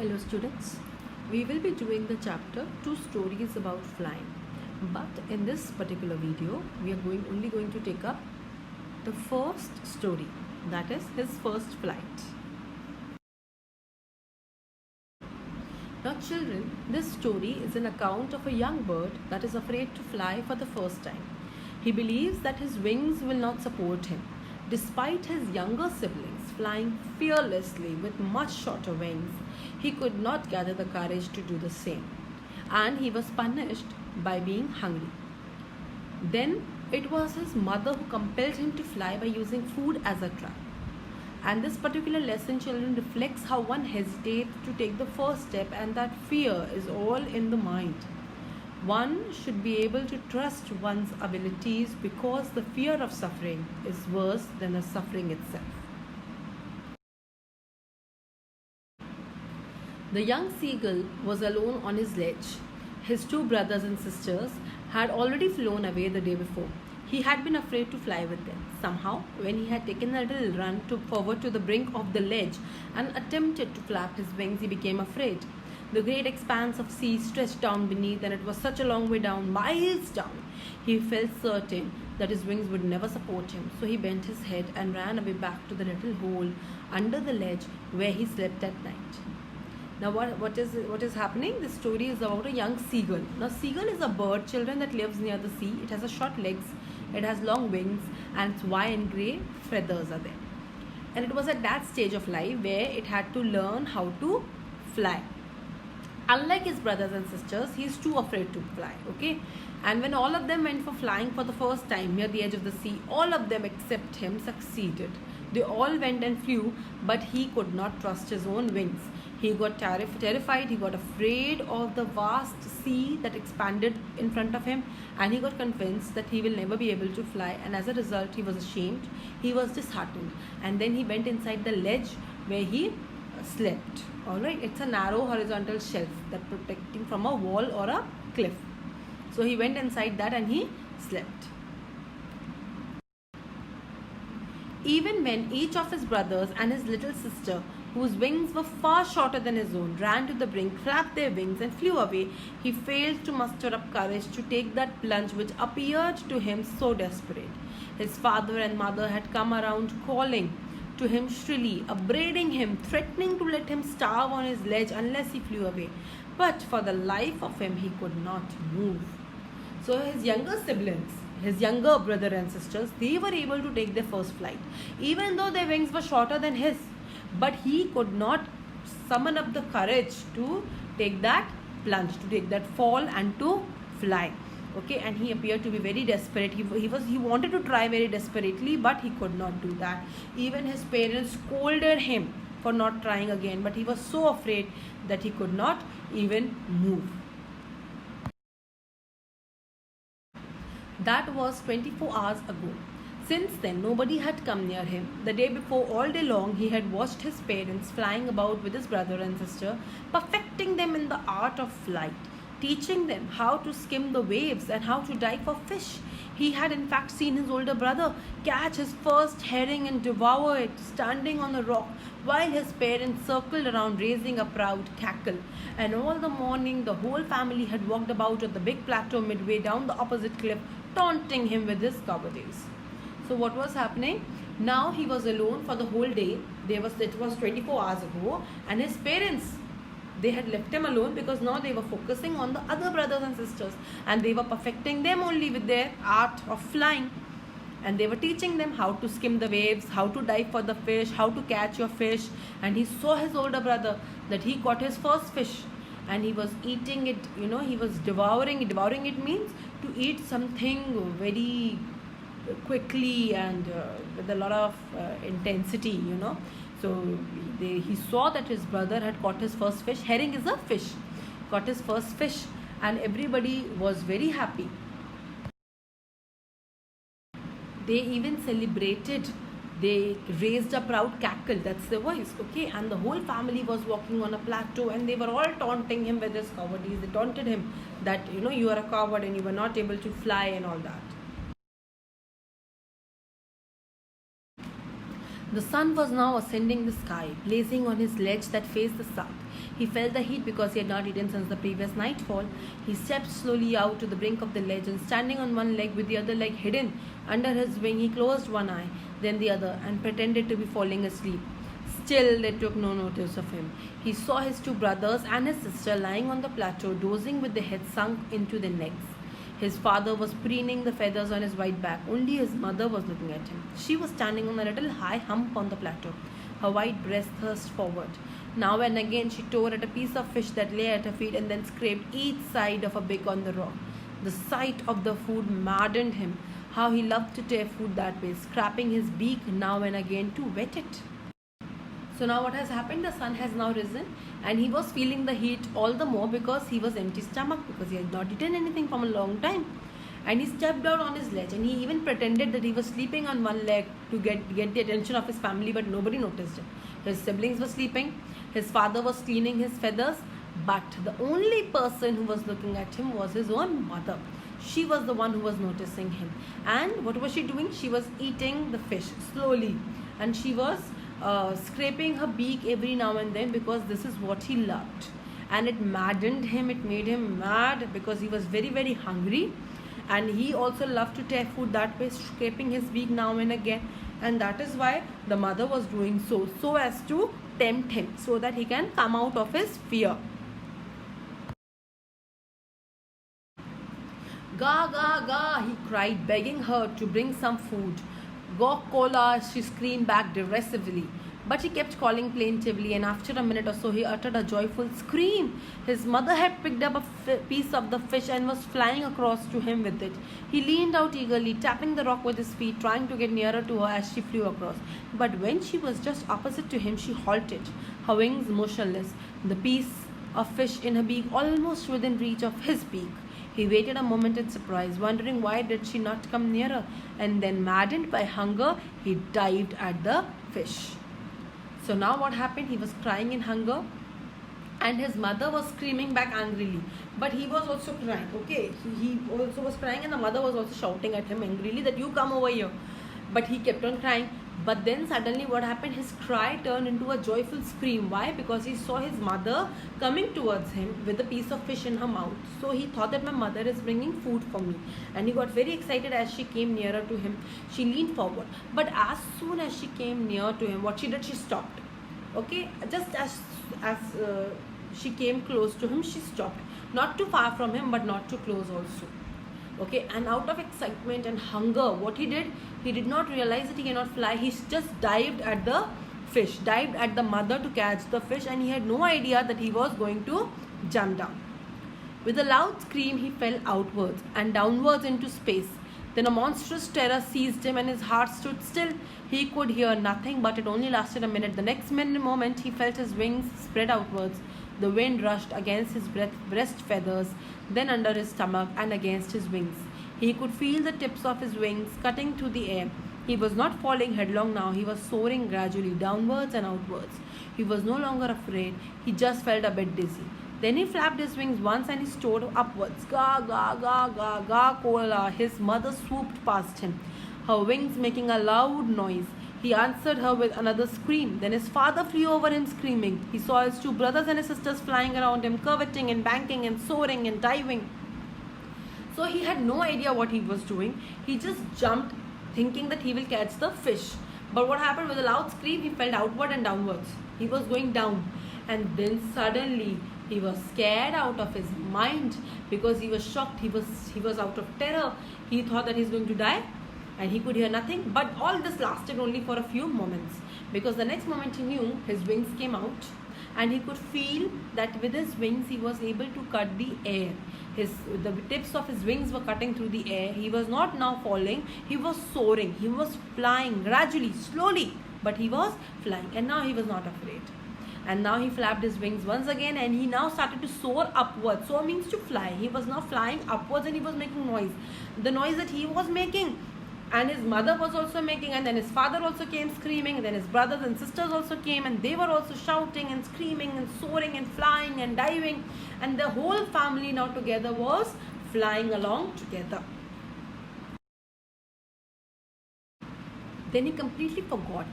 Hello students, we will be doing the chapter 2 stories about flying, but in this particular video we are only going to take up the first story, that is his first flight. Now children, this story is an account of a young bird that is afraid to fly for the first time. He believes that his wings will not support him. Despite his younger siblings flying fearlessly with much shorter wings, he could not gather the courage to do the same, and he was punished by being hungry. Then it was his mother who compelled him to fly by using food as a trap. And this particular lesson, children, reflects how one hesitates to take the first step and that fear is all in the mind. One should be able to trust one's abilities because the fear of suffering is worse than the suffering itself. The young seagull was alone on his ledge. His two brothers and sisters had already flown away the day before. He had been afraid to fly with them. Somehow, when he had taken a little run forward to the brink of the ledge and attempted to flap his wings, he became afraid. The great expanse of sea stretched down beneath, and it was such a long way down, miles down. He felt certain that his wings would never support him, so he bent his head and ran away back to the little hole under the ledge where he slept at night. Now what is happening? This story is about a young seagull. Now seagull is a bird, children, that lives near the sea. It has a short legs, it has long wings, and its white and grey feathers are there. And it was at that stage of life where it had to learn how to fly. Unlike his brothers and sisters, he is too afraid to fly, okay? And when all of them went for flying for the first time near the edge of the sea, all of them except him succeeded. They all went and flew, but he could not trust his own wings. He got terrified, he got afraid of the vast sea that expanded in front of him, and he got convinced that he will never be able to fly, and as a result he was ashamed, he was disheartened, and then he went inside the ledge where he slept. Alright, it's a narrow horizontal shelf that protecting from a wall or a cliff. So he went inside that and he slept. Even when each of his brothers and his little sister, whose wings were far shorter than his own, ran to the brink, flapped their wings and flew away, he failed to muster up courage to take that plunge which appeared to him so desperate. His father and mother had come around calling to him shrilly, upbraiding him, threatening to let him starve on his ledge unless he flew away. But for the life of him, he could not move. So his younger siblings, his younger brother and sisters, they were able to take their first flight, even though their wings were shorter than his. But he could not summon up the courage to take that plunge, to take that fall and to fly. Okay, and he appeared to be very desperate. He wanted to try very desperately, but he could not do that. Even his parents scolded him for not trying again, but he was so afraid that he could not even move. That was 24 hours ago. Since then, nobody had come near him. The day before, all day long, he had watched his parents flying about with his brother and sister, perfecting them in the art of flight, teaching them how to skim the waves and how to dive for fish. He had in fact seen his older brother catch his first herring and devour it, standing on a rock, while his parents circled around raising a proud cackle. And all the morning, the whole family had walked about at the big plateau midway down the opposite cliff, taunting him with his cowardice. So what was happening? Now he was alone for the whole day. It was 24 hours ago, and his parents, they had left him alone because now they were focusing on the other brothers and sisters, and they were perfecting them only with their art of flying, and they were teaching them how to skim the waves, how to dive for the fish, how to catch your fish. And he saw his older brother that he caught his first fish and he was eating it, he was devouring it means to eat something very quickly and with a lot of intensity. So he saw that his brother had caught his first fish. Herring is a fish. Caught his first fish, and everybody was very happy. They even celebrated. They raised a proud cackle. That's their voice, okay? And the whole family was walking on a plateau, and they were all taunting him with his cowardice. They taunted him that you are a coward and you were not able to fly and all that. The sun was now ascending the sky, blazing on his ledge that faced the south. He felt the heat because he had not eaten since the previous nightfall. He stepped slowly out to the brink of the ledge and, standing on one leg with the other leg hidden under his wing, he closed one eye, then the other, and pretended to be falling asleep. Still, they took no notice of him. He saw his two brothers and his sister lying on the plateau, dozing with their heads sunk into their necks. His father was preening the feathers on his white back. Only his mother was looking at him. She was standing on a little high hump on the plateau, her white breast thrust forward. Now and again she tore at a piece of fish that lay at her feet and then scraped each side of a beak on the rock. The sight of the food maddened him. How he loved to tear food that way, scraping his beak now and again to wet it. So now what has happened? The sun has now risen and he was feeling the heat all the more because he was empty stomach, because he had not eaten anything from a long time. And he stepped out on his ledge and he even pretended that he was sleeping on one leg to get the attention of his family, but nobody noticed it. His siblings were sleeping, his father was cleaning his feathers, but the only person who was looking at him was his own mother. She was the one who was noticing him. And what was she doing? She was eating the fish slowly, and she was scraping her beak every now and then because this is what he loved. And it maddened him, it made him mad because he was very, very hungry. And he also loved to tear food that way, scraping his beak now and again. And that is why the mother was doing so as to tempt him, so that he can come out of his fear. Ga, ga, ga, he cried, begging her to bring some food. Go cola, she screamed back derisively. But he kept calling plaintively, and after a minute or so he uttered a joyful scream. His mother had picked up a piece of the fish and was flying across to him with it. He leaned out eagerly, tapping the rock with his feet, trying to get nearer to her as she flew across. But when she was just opposite to him, she halted, her wings motionless, the piece of fish in her beak almost within reach of his beak. He waited a moment in surprise, wondering why did she not come nearer, and then, maddened by hunger, he dived at the fish. So now what happened? He was crying in hunger and his mother was screaming back angrily. But he was also crying, okay? He also was crying and the mother was also shouting at him angrily that you come over here. But he kept on crying. But then suddenly what happened? His cry turned into a joyful scream. Why? Because he saw his mother coming towards him with a piece of fish in her mouth. So he thought that my mother is bringing food for me. And he got very excited as she came nearer to him. She leaned forward. But as soon as she came near to him, what she did? She stopped. Okay? Just as she came close to him, she stopped. Not too far from him, but not too close also. Okay, and out of excitement and hunger, what he did not realize that he cannot fly. He just dived at the fish, dived at the mother to catch the fish, and he had no idea that he was going to jump down. With a loud scream, he fell outwards and downwards into space. Then a monstrous terror seized him and his heart stood still. He could hear nothing, but it only lasted a minute. The next moment, he felt his wings spread outwards. The wind rushed against his breast feathers, then under his stomach and against his wings. He could feel the tips of his wings cutting through the air. He was not falling headlong now. He was soaring gradually downwards and outwards. He was no longer afraid. He just felt a bit dizzy. Then he flapped his wings once and he soared upwards. Ga, ga, ga, ga, ga, koala. His mother swooped past him, her wings making a loud noise. He answered her with another scream. Then his father flew over him screaming. He saw his two brothers and his sisters flying around him, curveting and banking and soaring and diving. So he had no idea what he was doing. He just jumped thinking that he will catch the fish. But what happened? With a loud scream, he fell outward and downwards. He was going down. And then suddenly he was scared out of his mind because he was shocked. He was out of terror. He thought that he's going to die. And he could hear nothing, but all this lasted only for a few moments, because the next moment he knew his wings came out and he could feel that with his wings he was able to cut the air. The tips of his wings were cutting through the air. He was not now falling, he was soaring, he was flying gradually, slowly, but he was flying, and now he was not afraid. And now he flapped his wings once again and he now started to soar upwards. Soar means to fly. He was now flying upwards and he was making noise. The noise that he was making, and his mother was also making, and then his father also came screaming, and then his brothers and sisters also came, and they were also shouting and screaming and soaring and flying and diving, and the whole family now together was flying along together. Then he completely forgot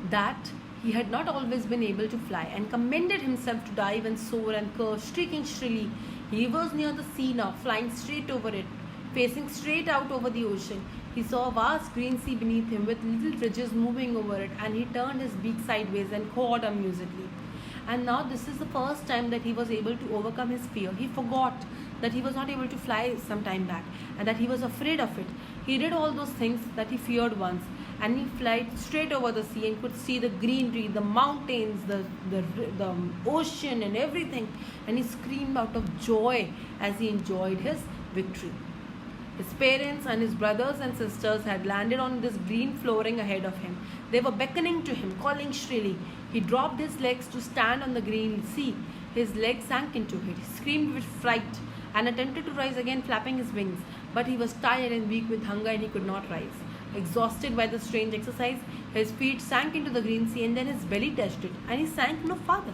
that he had not always been able to fly, and commended himself to dive and soar and curve, shrieking shrilly. He was near the sea now, flying straight over it, facing straight out over the ocean. He saw a vast green sea beneath him with little ridges moving over it, and he turned his beak sideways and cawed amusedly. And now this is the first time that he was able to overcome his fear. He forgot that he was not able to fly some time back and that he was afraid of it. He did all those things that he feared once, and he flew straight over the sea and could see the greenery, the mountains, the ocean and everything. And he screamed out of joy as he enjoyed his victory. His parents and his brothers and sisters had landed on this green flooring ahead of him. They were beckoning to him, calling shrilly. He dropped his legs to stand on the green sea. His legs sank into it. He screamed with fright and attempted to rise again, flapping his wings. But he was tired and weak with hunger, and he could not rise. Exhausted by the strange exercise, his feet sank into the green sea, and then his belly touched it, and he sank no farther.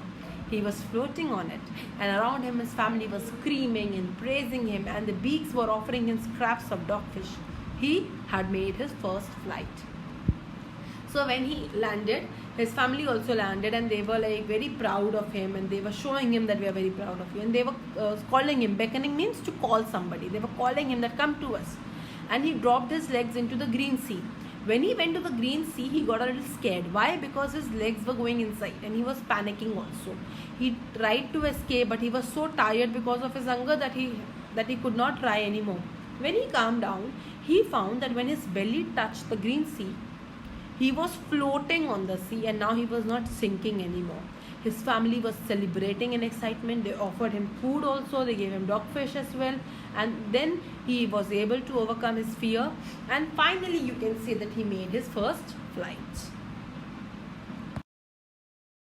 He was floating on it, and around him his family was screaming and praising him, and the beaks were offering him scraps of dogfish. He had made his first flight. So when he landed, his family also landed, and they were like very proud of him, and they were showing him that we are very proud of you, and they were calling him. Beckoning means to call somebody. They were calling him that come to us. And he dropped his legs into the green sea. When he went to the green sea, he got a little scared. Why? Because his legs were going inside and he was panicking also. He tried to escape, but he was so tired because of his hunger that he could not try anymore. When he calmed down, he found that when his belly touched the green sea, he was floating on the sea, and now he was not sinking anymore. His family was celebrating in excitement. They offered him food also. They gave him dogfish as well. And then he was able to overcome his fear. And finally, you can say that he made his first flight.